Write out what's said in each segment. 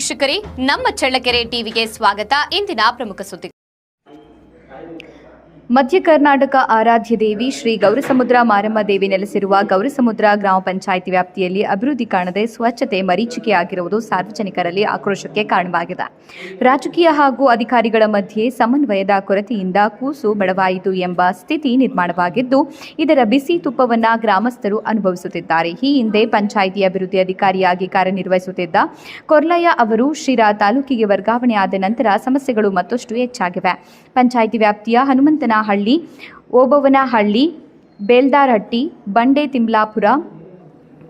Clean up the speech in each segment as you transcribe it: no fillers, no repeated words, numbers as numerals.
ವೀಕ್ಷಕರೇ, ನಮ್ಮ ಚಳ್ಳಕೆರೆ ಟಿವಿಗೆ ಸ್ವಾಗತ. ಇಂದಿನ ಪ್ರಮುಖ ಸುದ್ದಿ. ಮಧ್ಯ ಕರ್ನಾಟಕ ಆರಾಧ್ಯ ದೇವಿ ಶ್ರೀ ಗೌರಸಮುದ್ರ ಮಾರಮ್ಮ ದೇವಿ ನೆಲೆಸಿರುವ ಗೌರಸಮುದ್ರ ಗ್ರಾಮ ಪಂಚಾಯಿತಿ ವ್ಯಾಪ್ತಿಯಲ್ಲಿ ಅಭಿವೃದ್ಧಿ ಕಾಣದೆ ಸ್ವಚ್ಛತೆ ಮರೀಚಿಕೆಯಾಗಿರುವುದು ಸಾರ್ವಜನಿಕರಲ್ಲಿ ಆಕ್ರೋಶಕ್ಕೆ ಕಾರಣವಾಗಿದೆ. ರಾಜಕೀಯ ಹಾಗೂ ಅಧಿಕಾರಿಗಳ ಮಧ್ಯೆ ಸಮನ್ವಯದ ಕೊರತೆಯಿಂದ ಕೂಸು ಬಡವಾಯಿತು ಎಂಬ ಸ್ಥಿತಿ ನಿರ್ಮಾಣವಾಗಿದ್ದು, ಇದರ ಬಿಸಿ ತುಪ್ಪವನ್ನು ಗ್ರಾಮಸ್ಥರು ಅನುಭವಿಸುತ್ತಿದ್ದಾರೆ. ಈ ಹಿಂದೆ ಪಂಚಾಯಿತಿ ಅಭಿವೃದ್ಧಿ ಅಧಿಕಾರಿಯಾಗಿ ಕಾರ್ಯನಿರ್ವಹಿಸುತ್ತಿದ್ದ ಕೊರ್ಲಯ್ಯ ಅವರು ಶಿರಾ ತಾಲೂಕಿಗೆ ವರ್ಗಾವಣೆಯಾದ ನಂತರ ಸಮಸ್ಯೆಗಳು ಮತ್ತಷ್ಟು ಹೆಚ್ಚಾಗಿವೆ. ಪಂಚಾಯಿತಿ ವ್ಯಾಪ್ತಿಯ ಹನುಮಂತನಹಳ್ಳಿ, ಓಬವ್ವನಹಳ್ಳಿ, ಬೇಲ್ದಾರಹಟ್ಟಿ, ಬಂಡೆ ತಿಮ್ಲಾಪುರ,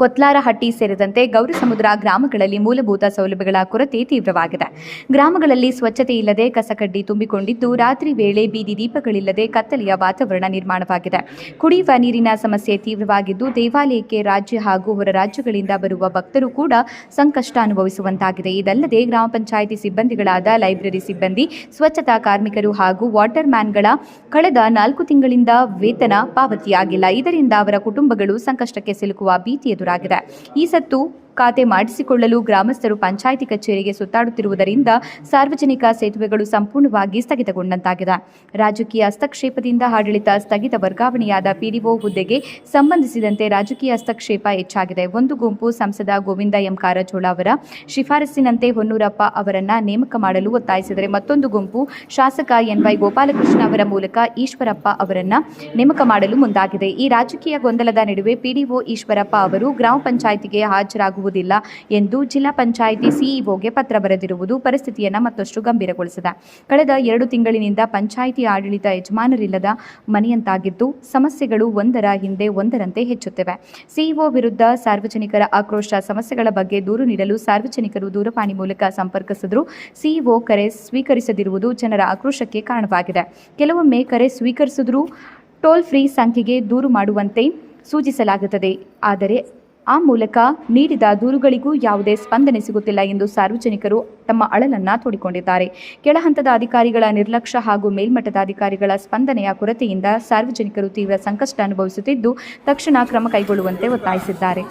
ಕೊತ್ಲಾರಹಟ್ಟಿ ಸೇರಿದಂತೆ ಗೌರಸಮುದ್ರ ಗ್ರಾಮಗಳಲ್ಲಿ ಮೂಲಭೂತ ಸೌಲಭ್ಯಗಳ ಕೊರತೆ ತೀವ್ರವಾಗಿದೆ. ಗ್ರಾಮಗಳಲ್ಲಿ ಸ್ವಚ್ಛತೆ ಇಲ್ಲದೆ ಕಸಕಡ್ಡಿ ತುಂಬಿಕೊಂಡಿದ್ದು, ರಾತ್ರಿ ವೇಳೆ ಬೀದಿ ದೀಪಗಳಿಲ್ಲದೆ ಕತ್ತಲೆಯ ವಾತಾವರಣ ನಿರ್ಮಾಣವಾಗಿದೆ. ಕುಡಿಯುವ ನೀರಿನ ಸಮಸ್ಯೆ ತೀವ್ರವಾಗಿದ್ದು, ದೇವಾಲಯಕ್ಕೆ ರಾಜ್ಯ ಹಾಗೂ ಹೊರ ರಾಜ್ಯಗಳಿಂದ ಬರುವ ಭಕ್ತರು ಕೂಡ ಸಂಕಷ್ಟ ಅನುಭವಿಸುವಂತಾಗಿದೆ. ಇದಲ್ಲದೆ ಗ್ರಾಮ ಪಂಚಾಯಿತಿ ಸಿಬ್ಬಂದಿಗಳಾದ ಲೈಬ್ರರಿ ಸಿಬ್ಬಂದಿ, ಸ್ವಚ್ಛತಾ ಕಾರ್ಮಿಕರು ಹಾಗೂ ವಾಟರ್ ಮ್ಯಾನ್ಗಳ ಕಳೆದ 4 ತಿಂಗಳಿಂದ ವೇತನ ಪಾವತಿಯಾಗಿಲ್ಲ. ಇದರಿಂದ ಅವರ ಕುಟುಂಬಗಳು ಸಂಕಷ್ಟಕ್ಕೆ ಸಿಲುಕುವ ಭೀತಿ ಎದುರಾಗಿದೆ. ಈ ಸತ್ತು ಖಾತೆ ಮಾಡಿಸಿಕೊಳ್ಳಲು ಗ್ರಾಮಸ್ಥರು ಪಂಚಾಯಿತಿ ಕಚೇರಿಗೆ ಸುತ್ತಾಡುತ್ತಿರುವುದರಿಂದ ಸಾರ್ವಜನಿಕ ಸೇತುವೆಗಳು ಸಂಪೂರ್ಣವಾಗಿ ಸ್ಥಗಿತಗೊಂಡಂತಾಗಿದೆ. ರಾಜಕೀಯ ಹಸ್ತಕ್ಷೇಪದಿಂದ ಆಡಳಿತ ಸ್ಥಗಿತ, ವರ್ಗಾವಣೆಯಾದ ಪಿಡಿಒ ಹುದ್ದೆಗೆ ಸಂಬಂಧಿಸಿದಂತೆ ರಾಜಕೀಯ ಹಸ್ತಕ್ಷೇಪ ಹೆಚ್ಚಾಗಿದೆ. ಒಂದು ಗುಂಪು ಸಂಸದ ಗೋವಿಂದ ಎಂ ಕಾರಜೋಳ ಅವರ ಶಿಫಾರಸ್ಸಿನಂತೆ ಹೊನ್ನೂರಪ್ಪ ಅವರನ್ನ ನೇಮಕ ಮಾಡಲು ಒತ್ತಾಯಿಸಿದರೆ, ಮತ್ತೊಂದು ಗುಂಪು ಶಾಸಕ ಎನ್ವೈ ಗೋಪಾಲಕೃಷ್ಣ ಅವರ ಮೂಲಕ ಈಶ್ವರಪ್ಪ ಅವರನ್ನ ನೇಮಕ ಮಾಡಲು ಮುಂದಾಗಿದೆ. ಈ ರಾಜಕೀಯ ಗೊಂದಲದ ನಡುವೆ ಪಿಡಿಒ ಈಶ್ವರಪ್ಪ ಅವರು ಗ್ರಾಮ ಪಂಚಾಯಿತಿಗೆ ಹಾಜರಾಗುವ ಎಂದು ಜಿಲ್ಲಾ ಪಂಚಾಯಿತಿ ಸಿಇಒಗೆ ಪತ್ರ ಬರೆದಿರುವುದು ಪರಿಸ್ಥಿತಿಯನ್ನು ಮತ್ತಷ್ಟು ಗಂಭೀರಗೊಳಿಸಿದೆ. ಕಳೆದ 2 ತಿಂಗಳಿನಿಂದ ಪಂಚಾಯಿತಿ ಆಡಳಿತ ಯಜಮಾನರಿಲ್ಲದ ಮನೆಯಂತಾಗಿದ್ದು, ಸಮಸ್ಯೆಗಳು ಒಂದರ ಹಿಂದೆ ಒಂದರಂತೆ ಹೆಚ್ಚುತ್ತಿವೆ. ಸಿಇಒ ವಿರುದ್ಧ ಸಾರ್ವಜನಿಕರ ಆಕ್ರೋಶ. ಸಮಸ್ಯೆಗಳ ಬಗ್ಗೆ ದೂರು ನೀಡಲು ಸಾರ್ವಜನಿಕರು ದೂರವಾಣಿ ಮೂಲಕ ಸಂಪರ್ಕಿಸಿದರೂ ಸಿಇಒ ಕರೆ ಸ್ವೀಕರಿಸದಿರುವುದು ಜನರ ಆಕ್ರೋಶಕ್ಕೆ ಕಾರಣವಾಗಿದೆ. ಕೆಲವೊಮ್ಮೆ ಕರೆ ಸ್ವೀಕರಿಸಿದರೂ ಟೋಲ್ ಫ್ರೀ ಸಂಖ್ಯೆಗೆ ದೂರು ಮಾಡುವಂತೆ ಸೂಚಿಸಲಾಗುತ್ತದೆ. ಆದರೆ ಆ ಮೂಲಕ ನೀಡಿದ ದೂರುಗಳಿಗೂ ಯಾವುದೇ ಸ್ಪಂದನೆ ಸಿಗುತ್ತಿಲ್ಲ ಎಂದು ಸಾರ್ವಜನಿಕರು ತಮ್ಮ ಅಳಲನ್ನು ತೋಡಿಕೊಂಡಿದ್ದಾರೆ. ಕೆಳಹಂತದ ಅಧಿಕಾರಿಗಳ ನಿರ್ಲಕ್ಷ್ಯ ಹಾಗೂ ಮೇಲ್ಮಟ್ಟದ ಅಧಿಕಾರಿಗಳ ಸ್ಪಂದನೆಯ ಕೊರತೆಯಿಂದ ಸಾರ್ವಜನಿಕರು ತೀವ್ರ ಸಂಕಷ್ಟ ಅನುಭವಿಸುತ್ತಿದ್ದು, ತಕ್ಷಣ ಕ್ರಮ ಕೈಗೊಳ್ಳುವಂತೆ ಒತ್ತಾಯಿಸಿದ್ದಾರೆ.